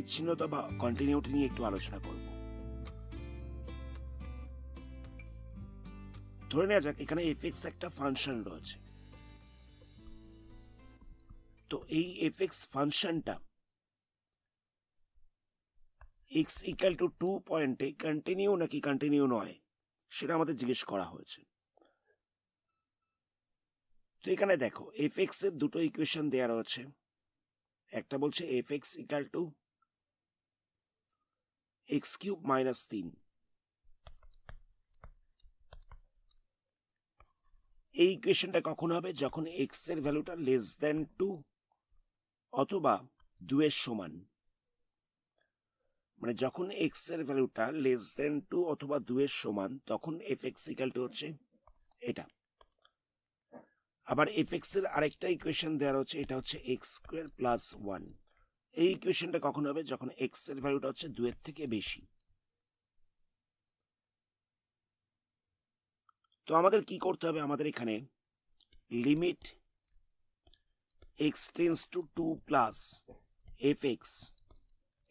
বিচ্ছিন্নতা বা কন্টিনিউটি নিয়ে একটু আলোচনা করব। ধরে নেওয়া যাক এখানে এফএক্স একটা ফাংশন রয়েছে। তো এই এফএক্স ফাংশনটা x ইকুয়াল টু 2 পয়েন্টে কন্টিনিউ নাকি কন্টিনিউ নয় সেটা আমাদের জিজ্ঞেস করা হয়েছে। তো এখানে দেখো এফএক্স এর দুটো ইকুয়েশন দেওয়া রয়েছে। একটা বলছে FX equal to x cube minus 3। এই ইকুয়েশনটা কখন হবে? যখন এক্স এর ভ্যালুটা লেস দেন 2 অথবা 2 এর সমান। মানে যখন এক্স এর ভ্যালুটা লেস দেন 2 অথবা 2 এর সমান তখন এফএক্স ইকুয়াল টু হচ্ছে এটা। আবার এফএক্স এর আরেকটা ইকুয়েশন দেওয়া রয়েছে, এটা হচ্ছে এক্স স্কোয়ার প্লাস 1। এই ইকুয়েশনটা কখন হবে? যখন এক্স এর ভ্যালুটা হচ্ছে 2 এর থেকে বেশি। তো আমাদের কি করতে হবে? আমাদের এখানে limit x tends to 2 plus FX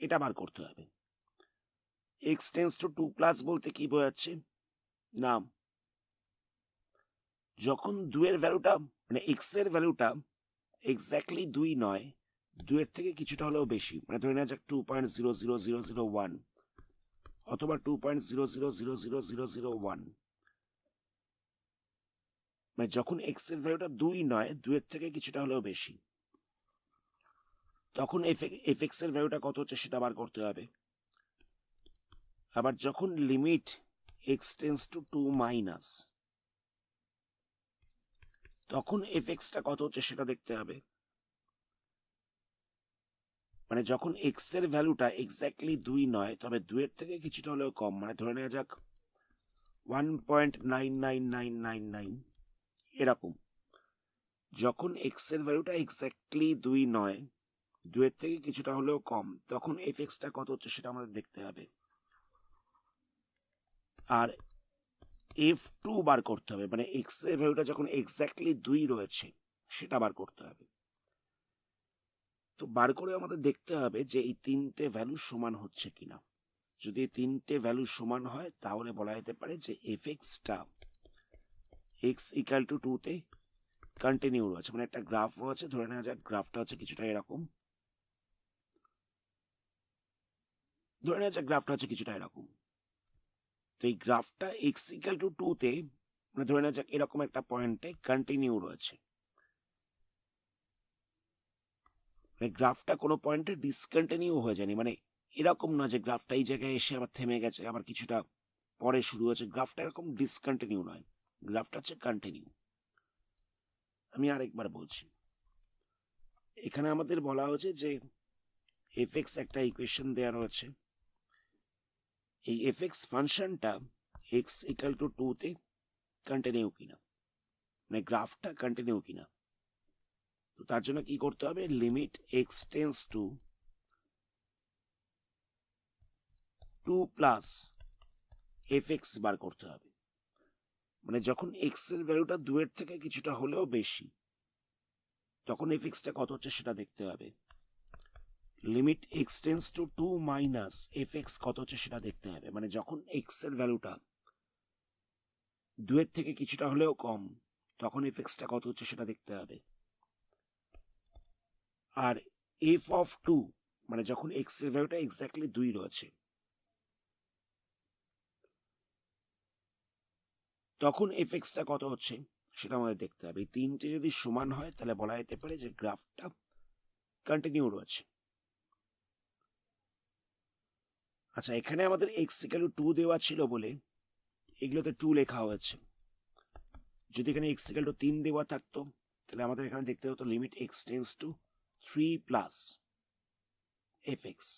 এটা বার করতে হবে। এক্স টেন্স টু 2 প্লাস বলতে কি বোঝাচ্ছে না, যখন 2 এর ভ্যালুটা মানে এক্স এর ভ্যালুটা এক্স্যাক্টলি 2 নয়, 2 এর থেকে কিছুটা হলেও বেশি, মানে ধরে নেওয়া যাক 2.00001 অথবা 2.0000001, মানে যখন এক্স এর ভ্যালুটা 2 নয়, 2 এর থেকে কিছুটা হলেও বেশি, তখন এফএক্স এর ভ্যালুটা কত হচ্ছে সেটা বার করতে হবে। আবার যখন limit x tends to 2 minus, তখন এফএক্সটা কত হচ্ছে সেটা দেখতে হবে। মানে যখন এক্স এর ভ্যালুটা এক্স্যাক্টলি 2 নয় তবে 2 এর থেকে কিছুটা হলেও কম, মানে ধরে নেওয়া যাক 1.99999 এরকম, যখন এক্স এর ভ্যালুটা এক্স্যাক্টলি 2 নয়, 2 এর থেকে কিছুটা হলেও কম, তখন এফএক্সটা কত হচ্ছে সেটা আমাদের দেখতে হবে। আর F2 বার করতে হবে, মানে এক্স এর ভ্যালুটা যখন এক্স্যাক্টলি 2 রয়েছে সেটা বার করতে হবে। তো বার করে আমাদের দেখতে হবে যে এই তিনটে ভ্যালু সমান হচ্ছে কিনা। যদি এই তিনটে ভ্যালু সমান হয় তাহলে বলা যেতে পারে যে এফএক্সটা এক্স ইকুয়াল টু 2 তে কন্টিনিউ রয়েছে। মানে একটা গ্রাফ রয়েছে, ধরে নেওয়া যাক গ্রাফটা হচ্ছে কিছুটা এরকম, ধরে নেওয়া যাক গ্রাফটা হচ্ছে কিছুটা এরকম। তো এই গ্রাফটা এক্স ইকুয়াল টু 2 তে, মানে ধরে নেওয়া যাক এরকম একটা পয়েন্টে কন্টিনিউ রয়েছে। মানে গ্রাফটা কোনো পয়েন্টে ডিসকন্টিনিউ হয়ে যায়নি, মানে এরকম না যে গ্রাফটা এই জায়গায় এসে আবার থেমে গেছে আবার কিছুটা পরে শুরু হয়েছে। গ্রাফটা এরকম ডিসকন্টিনিউ নয়, গ্রাফটা হচ্ছে কন্টিনিউ। আমি আরেকবার বলছি, এখানে আমাদের বলা হয়েছে যে এফএক্স একটা ইকুয়েশন দেওয়া রয়েছে। এই এফএক্স ফাংশনটা এক্স ইকুয়াল টু 2 তে কন্টিনিউ কিনা, মানে গ্রাফটা কন্টিনিউ কিনা। তো তার জন্য কি করতে হবে? Limit x tends to 2 plus f x বার করতে হবে। মানে যখন এক্স এর ভ্যালুটা 2 এর থেকে কিছুটা হলেও বেশি, তখন এফএক্সটা কত হচ্ছে সেটা দেখতে হবে। Limit x tends to 2 minus FX কত হচ্ছে সেটা দেখতে হবে। মানে যখন এক্স এর ভ্যালুটা 2 এর থেকে কিছুটা হলেও কম, তখন এফএক্সটা কত হচ্ছে সেটা দেখতে হবে। আর এফ অফ 2, মানে যখন এক্স এর ভ্যালুটা এক্স্যাক্টলি 2 রয়েছে, তখন এফএক্সটা কত হচ্ছে সেটা আমাদের দেখতে হবে। এই তিনটে যদি সমান হয় তাহলে বলা যেতে পারে যে গ্রাফটা কন্টিনিউ রয়েছে। আচ্ছা, এখানে আমাদের এক্স ইকুয়াল টু 2 দেওয়া ছিল বলে এগুলোতে 2 লেখা হয়েছে। যদি এখানে এক্স ইকুয়াল টু 3 দেওয়া থাকতো তাহলে আমাদের এখানে দেখতে হতো limit x tends two 3 plus FX.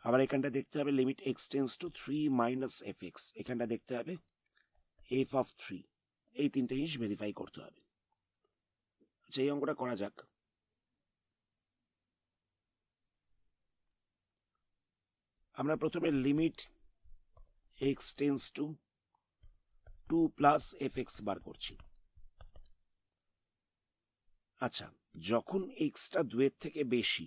আবার এখানটা দেখতে হবে limit x tends two 3 minus FX. এখানটা দেখতে হবে এফ অফ 3। এই তিনটে জিনিস ভেরিফাই করতে হবে। আচ্ছা, এই অঙ্কটা করা যাক। আমরা প্রথমে limit x tends to 2 plus f x বার করছি। আচ্ছা, যখন এক্সটা 2 এর থেকে বেশি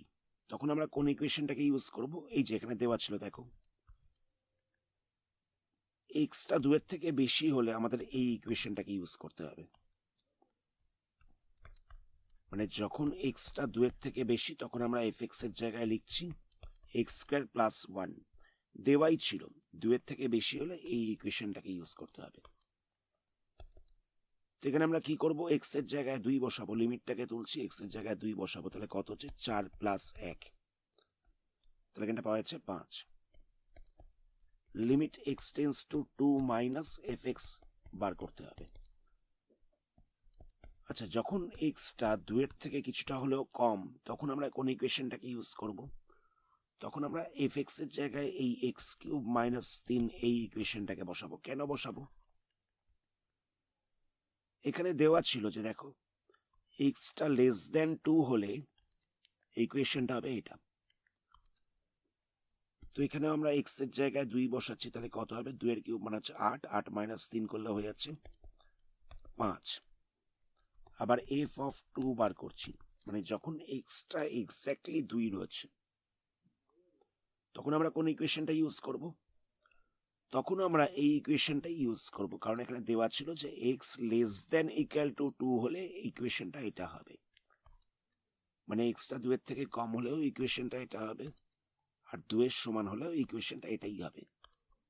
তখন আমরা কোন ইকুয়েশনটাকে ইউজ করব? এই যে এখানে দেওয়া ছিল, দেখো এক্সটা 2 থেকে বেশি হলে আমাদের এই ইকুয়েশনটাকে ইউজ করতে হবে। মানে যখন এক্সটা 2 থেকে বেশি তখন আমরা এফ এক্স এর জায়গায় লিখছি এক্স স্কোয়ার প্লাস 1। দেওয়াই ছিল 2 থেকে বেশি হলে এই ইকুয়েশনটাকে ইউজ করতে হবে। তো এখানে আমরা কি করব? এক্স এর জায়গায় 2 বসাবো, লিমিটটাকে তুলছি, এক্স এর জায়গায় 2 বসাবো, তাহলে কত হচ্ছে 4 প্লাস 1, তাহলে এখানটা পাওয়া যাচ্ছে 5। Limit x tends to 2 minus F x বার করতে হবে। আচ্ছা, যখন এক্সটা 2 থেকে কিছুটা হলেও কম তখন আমরা কোন ইকুয়েশনটাকে ইউজ করব? তখন আমরা এফ এক্স এর জায়গায় এই এক্স কিউব মাইনাস 3 এই ইকুয়েশনটাকে বসাবো। কেন বসাবো? এখানে দেওয়া ছিল যে দেখো এক্সটা লেস দেন 2 হলে ইকুয়েশনটা হবে এটা। তো এখানে আমরা এক্স এর জায়গায় 2 বসাচ্ছি, তাহলে কত হবে? 2 এর কিউব মানে হচ্ছে 8, 8 মাইনাস 3 করলে হয়ে যাচ্ছে 5। আবার এফ অফ 2 বার করছি, মানে যখন এক্সটা এক্স্যাক্টলি 2 রয়েছে তখন আমরা কোন ইকুয়েশনটা ইউজ করব? তখন আমরা এই ইকুয়েশনটা ইউজ করব, কারণ এখানে দেওয়া ছিল যে x less than equal to 2 হলে ইকুয়েশনটা এটা হবে। মানে এক্সটা 2 এর থেকে কম হলেও ইকুয়েশনটা এটা হবে, আর 2 এর সমান হলেও ইকুয়েশনটা এটাই হবে।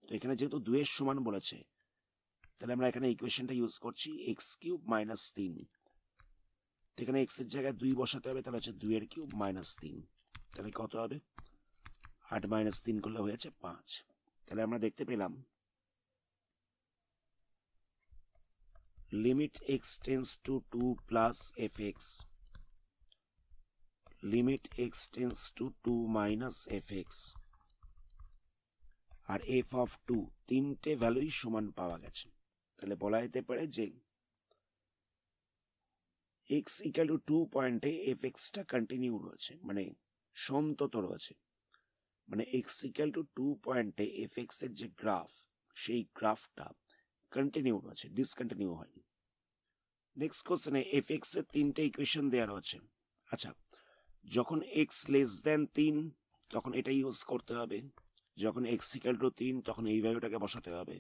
তো এখানে যেহেতু 2 এর সমান বলেছে তাহলে আমরা এখানে ইকুয়েশনটা ইউজ করছি এক্স কিউব মাইনাস 3। তো এখানে এক্স এর জায়গায় 2 বসাতে হবে, তাহলে হচ্ছে 2 এর কিউব মাইনাস 3, তাহলে কত হবে? 8 মাইনাস 3 করলে হয়ে যাচ্ছে 5। তাহলে আমরা দেখতে পেলাম limit x tends to 2 plus F X, limit x tends to 2 minus F X, আর এফ অফ 2 তিনটে ভ্যালুই সমান পাওয়া গেছে। তাহলে বলা যেতে পারে যে এক্স ইকুয়াল টু 2 পয়েন্টে এফ এক্সটা কন্টিনিউ রয়েছে, মানে সন্তত রয়েছে। মানে এক্স ইকুয়াল টু 2 পয়েন্টে এফ এক্স এর যে গ্রাফ সেই গ্রাফটা কন্টিনিউ রয়েছে, ডিসকন্টিনিউ হয়নি। নেক্সট কোশ্চেনে এফ এক্স এর তিনটে ইকুয়েশন দেওয়া রয়েছে। আচ্ছা, যখন এক্স লেস দেন 3 তখন এটা ইউজ করতে হবে, যখন এক্স ইকুয়াল টু 3 তখন এই ভ্যালুটাকে বসাতে হবে,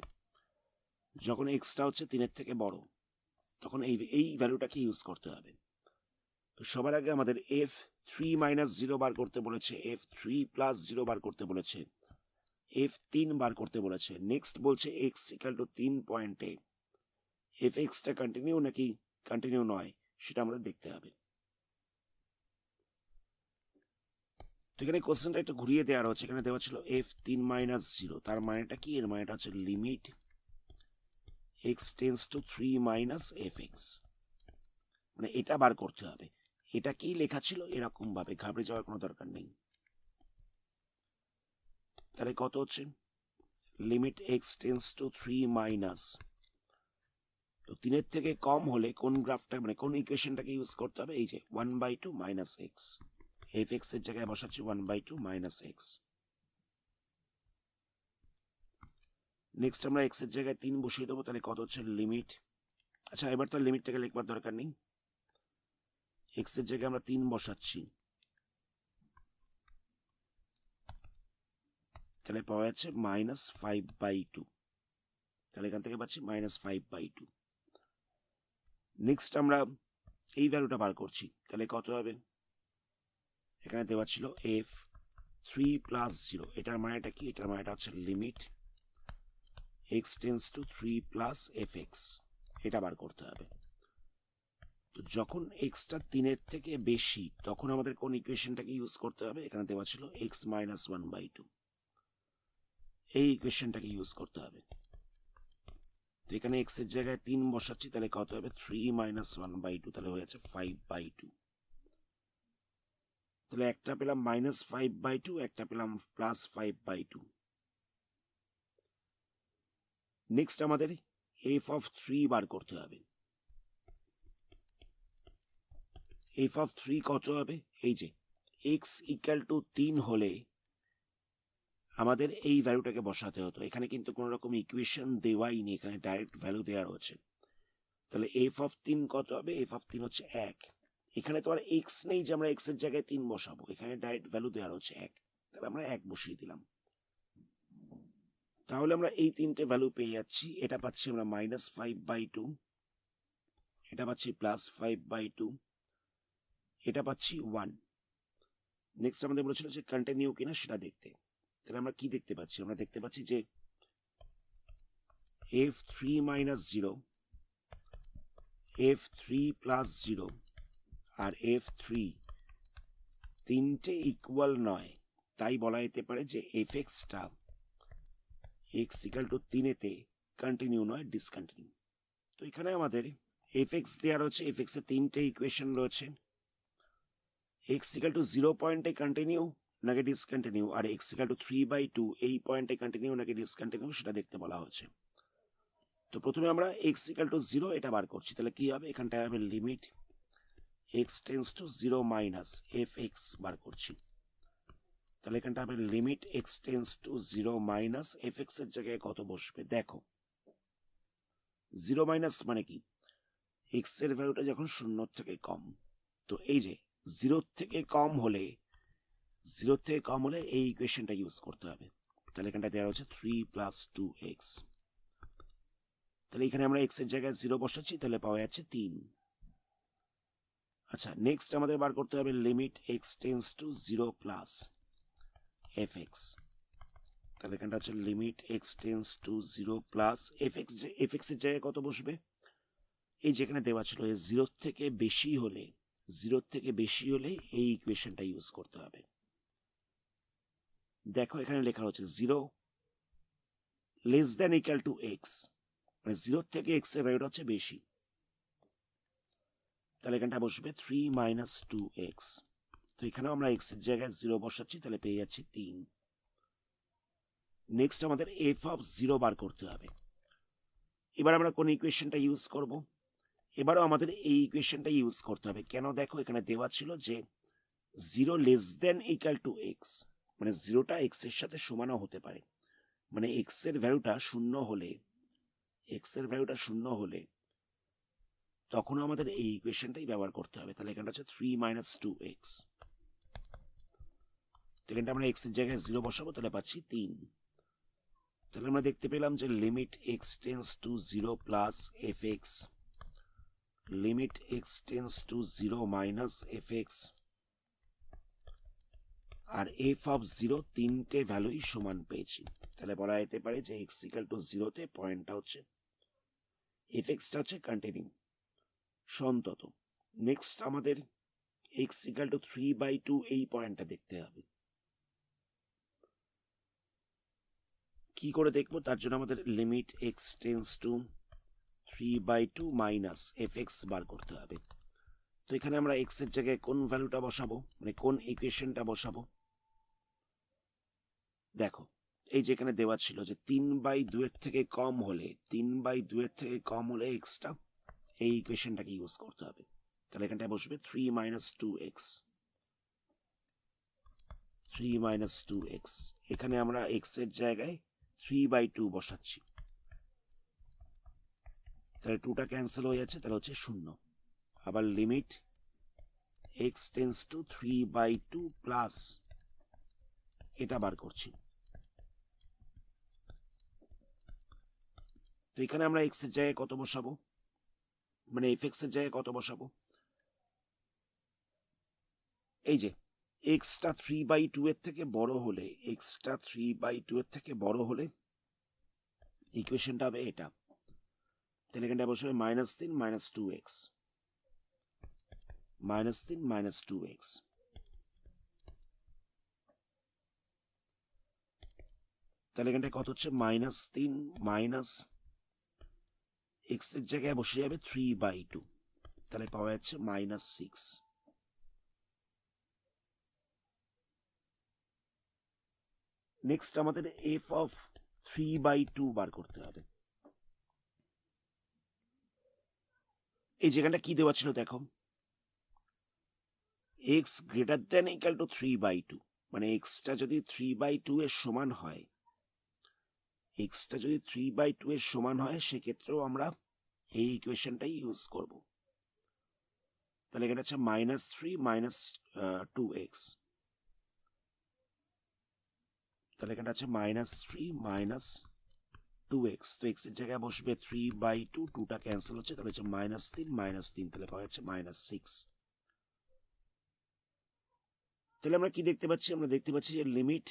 যখন এক্সটা হচ্ছে 3 এর থেকে বড় তখন এই ভ্যালুটাকে ইউজ করতে হবে। তো সবার আগে আমাদের এফ 3 মাইনাস 0 বার করতে বলেছে, এফ 3 প্লাস 0 বার করতে বলেছে, এফ 3 বার করতে বলেছে। নেক্সট বলছে এক্স ইকুয়াল টু 3 পয়েন্টে এফ এক্সটা কন্টিনিউ নাকি কন্টিনিউ নয় সেটা আমাদের দেখতে হবে। তো এখানে কোশ্চেনটা একটু ঘুরিয়ে দেওয়া রয়েছে, এখানে দেওয়া ছিল এফ 3 মাইনাস 0, তার মানেটা কি? এর মানেটা হচ্ছে limit x tends two 3 minus F x, মানে এটা বার করতে হবে। এটা কি লেখা ছিল এরকম ভাবে, ঘাবড়ে যাওয়ার কোনো দরকার নেই। তাহলে কত হচ্ছে? Limit x tends two 3 minus, তো 3 এর থেকে কম হলে কোন গ্রাফটা মানে কোন ইকুয়েশনটাকে ইউজ করতে হবে? এই যে 1/2 মাইনাস এক্স, এফ এক্স এর জায়গায় বসাচ্ছি 1/2 মাইনাস এক্স। নেক্সট আমরা এক্স এর জায়গায় 3 বসিয়ে দেবো, তাহলে কত হচ্ছে? লিমিট, আচ্ছা এবার তো লিমিটটাকে লিখবার দরকার নেই, এক্স এর জায়গায় আমরা 3 বসাচ্ছি, তাহলে পাওয়া যাচ্ছে -5/2, তাহলে এখান থেকে পাচ্ছি -5/2। নেক্সট আমরা এই ভ্যালুটা বার করছি, তাহলে কত হবে? এখানে দেওয়া ছিল এফ 3 প্লাস 0, এটার মানেটা কি? এটার মানেটা হচ্ছে limit x tends two 3 plus F x, এটা বার করতে হবে। তো যখন এক্সটা 3 এর থেকে বেশি তখন আমাদের কোন ইকুয়েশনটাকে ইউজ করতে হবে? এখানে দেওয়া ছিল এক্স মাইনাস 1/2, এই ইকুয়েশনটাকে ইউজ করতে হবে। তো এখানে এক্স এর জায়গায় 3 বসাচ্ছি, তাহলে কত হবে? 3 মাইনাস 1/2, তাহলে হয়ে যাচ্ছে 5/2। তাহলে একটা পেলাম -5/2, একটা পেলাম +5/2। নেক্সট আমাদের এফ অফ 3 বার করতে হবে। এফ অফ 3 কত হবে? এই যে এক্স ইকুয়াল টু 3 হলে আমাদের এই ভ্যালুটাকে বসাতে হতো, এখানে কিন্তু কোনো রকম ইকুয়েশন দেওয়াই নেই, এখানে ডাইরেক্ট ভ্যালু দেওয়া রয়েছে। তাহলে এফ অফ 3 কত হবে? এফ অফ 3 হচ্ছে 1, এখানে তো আর এক্স নেই যে আমরা এক্স এর জায়গায় 3 বসাবো, এখানে ডাইরেক্ট ভ্যালু দেওয়া হচ্ছে 1, তাহলে আমরা 1 বসিয়ে দিলাম। তাহলে আমরা এই তিনটে ভ্যালু পেয়ে যাচ্ছি। এটা পাচ্ছি আমরা -5/2, এটা পাচ্ছি +5/2, এটা পাচ্ছি 1। নেক্সট আমাদের বলেছিল যে কন্টিনিউ কিনা সেটা দেখতে। তাহলে আমরা কি দেখতে পাচ্ছি? আমরা দেখতে পাচ্ছি যে f3 - 0, f3 + 0 আর f3 তিনটে ইকুয়াল নয়, তাই বলা যেতে পারে যে fx-টা x = 3-তে কন্টিনিউ নয়, ডিসকন্টিনিউ। তো এখানে আমাদের fx দেওয়া রয়েছে, fx এর তিনটে ইকুয়েশন রয়েছে। x = 0 পয়েন্টে কন্টিনিউ নাকি ডিসকন্টিনিউ, আর x = 3/2 এই পয়েন্টে কন্টিনিউ নাকি ডিসকন্টিনিউ সেটা দেখতে বলা হয়েছে। তো প্রথমে আমরা x = 0 এটা বার করছি। তাহলে কি হবে? এখানটায় হবে limit x tends to 0 minus fx বার করছি। তাহলে এখানটা হবে limit x tends to 0 minus fx এর জায়গায় কত বসবে? দেখো 0 মাইনাস মানে কি? x এর ভ্যালুটা যখন 0 থেকে কম, তো এই যে 0 থেকে কম হলে এই ইকুয়েশনটা ইউজ করতে হবে। তাহলে এখানটা দেওয়া হচ্ছে 3 + 2x। তাহলে এখানে আমরা x এর জায়গায় 0 বসাচ্ছি, তাহলে পাওয়া যাচ্ছে 3। আচ্ছা, নেক্সট আমাদের বার করতে হবে limit x tends to 0 plus fx। তাহলে এখানটা হচ্ছে limit x tends to 0 plus fx এর জায়গায় কত বসবে? এই যেখানে দেওয়া ছিল 0 থেকে বেশি হলে এই ইকুয়েশনটা ইউজ করতে হবে। দেখো এখানে লেখা হচ্ছে 0 less than equal to x, মানে 0 থেকে x এর ভ্যালুটা হচ্ছে বেশি। তাহলে এখানটা বসবে 3 - 2x। তো এখানেও আমরা x এর জায়গায় 0 বসাচ্ছি, তাহলে পেয়ে যাচ্ছি 3। নেক্সট আমাদের f(0) বার করতে হবে। এবার আমরা কোন ইকুয়েশনটা ইউজ করব? এবারও আমাদের এই ইকুয়েশনটা ইউজ করতে হবে। কেন? দেখো এখানে দেওয়া ছিল যে 0 less than equal to x, মানে 0টা x এর সাথে সমানও হতে পারে, মানে x এর ভ্যালুটা 0 হলে তখন আমাদের এই ইকুয়েশনটাই ব্যবহার করতে হবে। তাহলে এখানটা হচ্ছে 3 - 2x। তো এখানটা আমরা x এর জায়গায় 0 বসাবো, তাহলে পাচ্ছি 3। তাহলে আমরা দেখতে পেলাম যে limit x tends to 0 plus fx, limit x tends to 0 minus fx, আর f(0) তিনটে ভ্যালুই সমান পেয়েছি। তাহলে বলা যেতে পারে যে x = 0-তে পয়েন্টটা হচ্ছে fx-টা হচ্ছে কন্টিনিউ, সন্তত। নেক্সট আমাদের x = 3/2 এই পয়েন্টটা দেখতে হবে। কি করে দেখবো? তার জন্য আমাদের limit x tends two 3/2 minus fx বার করতে হবে। তো এখানে আমরা x এর জায়গায় কোন ভ্যালুটা বসাবো, মানে কোন ইকুয়েশনটা বসাবো? দেখো এই যে এখানে দেওয়া ছিল যে 3/2 এর থেকে কম হলে x-টা, এই ইকুয়েশনটাকে ইউজ করতে হবে। তাহলে এখানটায় বসবে 3 - 2x, 3 - 2x। এখানে আমরা x এর জায়গায় 3/2 বসাচ্ছি, তাহলে 2টা ক্যান্সেল হয়ে যাচ্ছে, তাহলে হচ্ছে 0। আবার limit x tends two 3/2 plus এটা বার করছি। তো এখানে আমরা x এর জায়গায় কত বসাবো, মানে fx এর জায়গায় কত বসাবো? এই যে x-টা 3/2 এর থেকে বড় হলে ইকুয়েশনটা হবে এটা। তাহলে এখানটা বসবে -3 - 2x, -3 - 2x। তাহলে এখানটায় কত হচ্ছে? -3 মাইনাস x এর জায়গায় বসে যাবে 3/2, তাহলে পাওয়া যাচ্ছে -6। নেক্সট আমাদের f(3/2) বার করতে হবে। এই যেখানটা কি দেওয়া ছিল দেখো, x greater than equal to 3/2, মানে x-টা যদি 3/2 এর সমান হয়, সেক্ষেত্রেও আমরা এই ইকুয়েশনটাই ইউজ করব। তাহলে এখানে হচ্ছে -3 -2x, তাহলে এখানে আছে -3 -2x, তো x এর জায়গায় বসবে 3/2, 2টা ক্যান্সেল হচ্ছে, তাহলে হচ্ছে -3, তাহলে পাওয়া যাচ্ছে -6। তাহলে আমরা কি দেখতে পাচ্ছি? আমরা দেখতে পাচ্ছি যে limit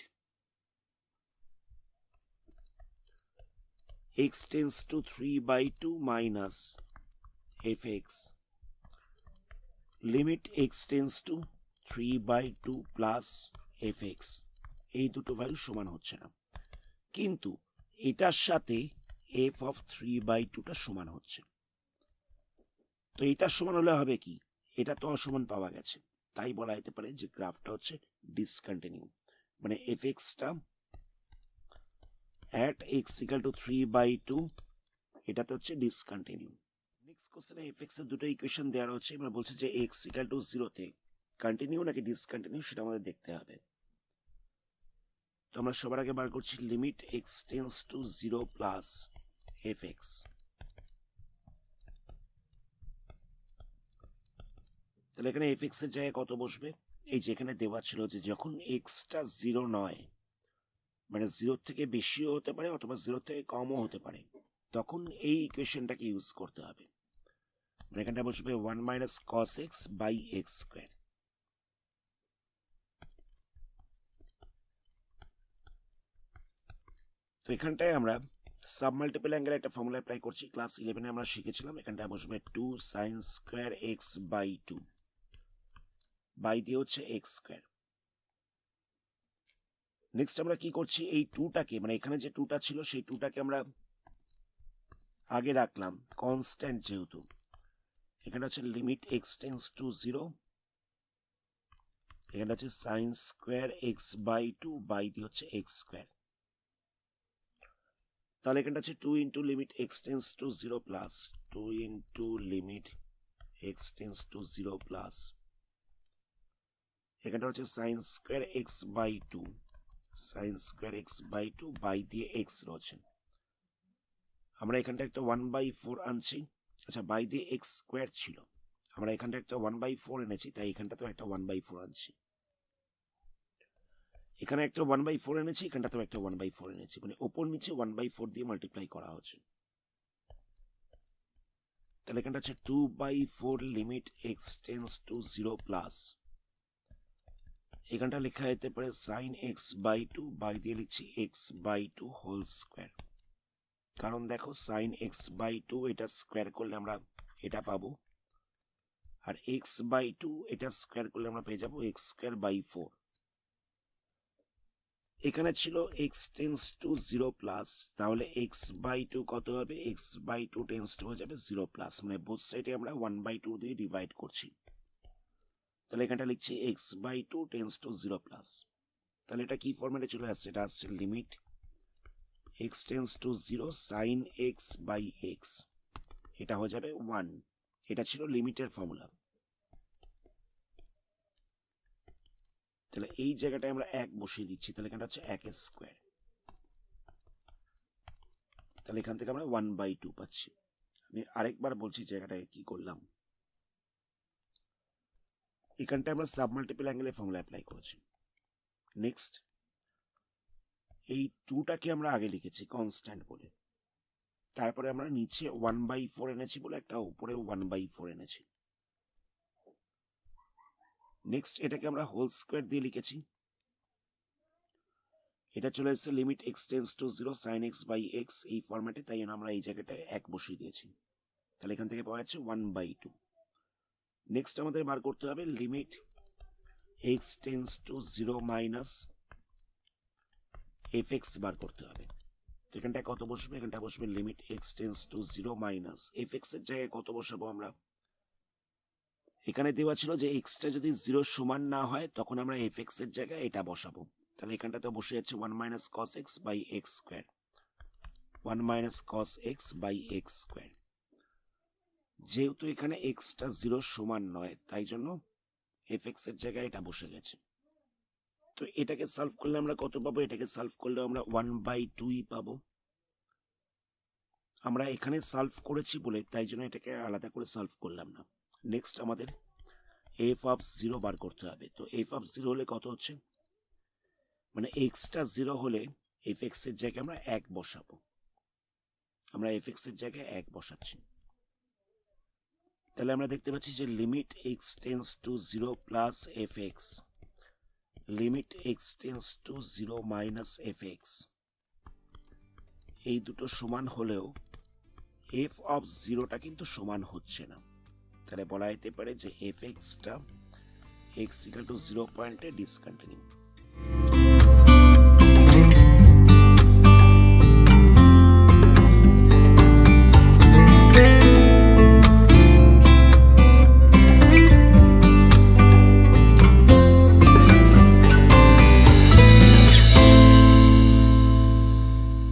x tends to 3/2 minus fx, limit x tends to 3/2 plus fx, এই দুটো ভ্যালু সমান হচ্ছে না, কিন্তু এটার সাথে f of 3/2টা সমান হচ্ছে। তো এটা সমান হলে হবে কি? এটা তো অসমান পাওয়া গেছে, তাই বলা যেতে পারে যে গ্রাফটা হচ্ছে ডিসকন্টিনিউ, মানে fx-টা at x equal to 3/2 এটাতে হচ্ছে ডিসকন্টিনিউ। নেক্সট কোশ্চেনে fx এর দুটো ইকুয়েশন দেওয়া হচ্ছে, এবার বলছে যে x equal to 0 তে কন্টিনিউ নাকি ডিসকন্টিনিউ সেটা আমাদের দেখতে হবে। তো আমরা সবার আগে বার করছি limit x tends to 0 plus fx, তাহলে এখানে fx এর জায়গায় কত বসবে? এই যে এখানে দেওয়া ছিল যে যখন x-টা 0 নয়, মানে 0 থেকে বেশিও হতে পারে অথবা 0 থেকে কমও হতে পারে, তখন এই ইকুয়েশনটাকে ইউজ করতে হবে। এখানটা বসবে 1 minus cos x by x square, তো এখানটায় আমরা সাব মাল্টিপল অ্যাঙ্গেল একটা ফর্মুলা অ্যাপ্লাই করছি, ক্লাস 11-এ আমরা শিখেছিলাম। এখানটায় বসবে 2 sin square x by 2, by দিয়ে হচ্ছে x স্কোয়ার। নেক্সট আমরা কি করছি? এই 2টাকে, মানে এখানে যে 2টা ছিল সেই 2টাকে আমরা আগে রাখলাম কনস্ট্যান্ট, যেহেতু এখানে হচ্ছে লিমিট x টেন্ডস টু 0, এখানে হচ্ছে sin square x by 2 by দিয়ে হচ্ছে x স্কোয়ার, তাহলে এখানটা হচ্ছে 2 into limit x tends to 0 plus 2 into limit x tends to 0 plus এখানটা হচ্ছে sin square x by 2, sin square x by 2 by দিয়ে x রয়েছে। আমরা এখানটা একটা 1/4 আনছি, আচ্ছা বাই দিয়ে x স্কোয়ার ছিল, আমরা এখানটা একটা 1/4 এনেছি, তাই এখানটা তো একটা 1/4 আনছি, এখানে একটা 1/4 এনেছি, এখানটাতেও একটা 1/4 এনেছি, মানে ওপর নিচে 1/4 দিয়ে মাল্টিপ্লাই করা হচ্ছে। তাহলে এখানটা হচ্ছে 2/4 limit x tends to 0 plus, এখানটা লেখা যেতে পারে sin x by 2 বাই দিয়ে লিখছি x by 2 হোল স্কোয়ার, কারণ দেখো sin x by 2 এটা স্কোয়ার করলে আমরা এটা পাবো, আর x by 2 এটা স্কোয়ার করলে আমরা পেয়ে যাবো x স্কোয়ার by 4। এখানে ছিল x টেন্ডস টু 0 প্লাস, তাহলে x by 2 কত হবে? x by 2 টেন্ডস টু হয়ে যাবে 0 প্লাস, মানে বোথ সাইডে আমরা 1/2 দিয়ে ডিভাইড করছি, তাহলে এখানটা লিখছি x by 2 tends to 0 plus, তাহলে এটা কি ফরম্যাটে চলে আসছে? এটা আসছে limit x tends to 0 sin x by x, এটা হয়ে যাবে 1, এটা ছিল লিমিটের ফর্মুলা। তাহলে এই জায়গাটায় আমরা 1 বসিয়ে দিচ্ছি, তাহলে এখানটা হচ্ছে 1 স্কোয়ার, তাহলে এখান থেকে আমরা 1/2 পাচ্ছি। আমি আরেকবার বলছি জায়গাটায় কি করলাম, এখানটায় আমরা সাব মাল্টিপল অ্যাঙ্গেলের ফর্মুলা অ্যাপ্লাই করেছি। নেক্সট এই 2টাকে আমরা আগে লিখেছি কনস্ট্যান্ট বলে, তারপরে আমরা নিচে 1/4 এনেছি বলে একটা উপরে 1/4 এনেছি। নেক্সট এটাকে আমরা হোল স্কোয়ার দিয়ে লিখেছি, এটা চলে এসেছে limit x tends to 0 sin x by x এই ফরম্যাটে, তাই আমরা এই জায়গাটায় 1 বসিয়ে দিয়েছি, তাহলে এখান থেকে পাওয়া যাচ্ছে 1/2। নেক্সট আমাদের বার করতে হবে limit x tends to 0 minus fx বার করতে হবে, তো এখানটায় কত বসবে? এখানটা বসবে limit x tends to 0 minus fx এর জায়গায় কত বসাবো আমরা? এখানে দেওয়া ছিল যে x-টা যদি 0 সমান না হয় তখন আমরা fx এর জায়গায় এটা বসাবো, তাহলে এখানটাতে বসে যাচ্ছে 1 minus cos x by x square, 1 minus cos x by x square. যেহেতু এখানে x-টা 0 সমান নয়, তাই জন্য fx এর জায়গায় এটা বসে গেছে। তো এটাকে সলভ করলে আমরা কত পাবো? এটাকে সলভ করলে আমরা 1/2 পাবো। আমরা এখানে সলভ করেছি বলে তাই জন্য এটাকে আলাদা করে সলভ করলাম না। নেক্সট আমাদের এফ অফ জিরো বার করতে হবে। তো এফ অফ জিরো হলে কত হচ্ছে, মানে এক্সটা জিরো হলে এফ এক্স এর জায়গায় আমরা এক বসাবো, আমরা এফ এক্স এর জায়গায় এক বসাচ্ছি। তাহলে আমরা দেখতে পাচ্ছি যে limit x tends two zero plus F X, limit x tends two zero minus F x, এই দুটো সমান হলেও এফ অফ জিরোটা কিন্তু সমান হচ্ছে না। তাহলে বলা যেতে পারে যে F extra x equal to zero পয়েন্টে ডিসকন্টিনিউ।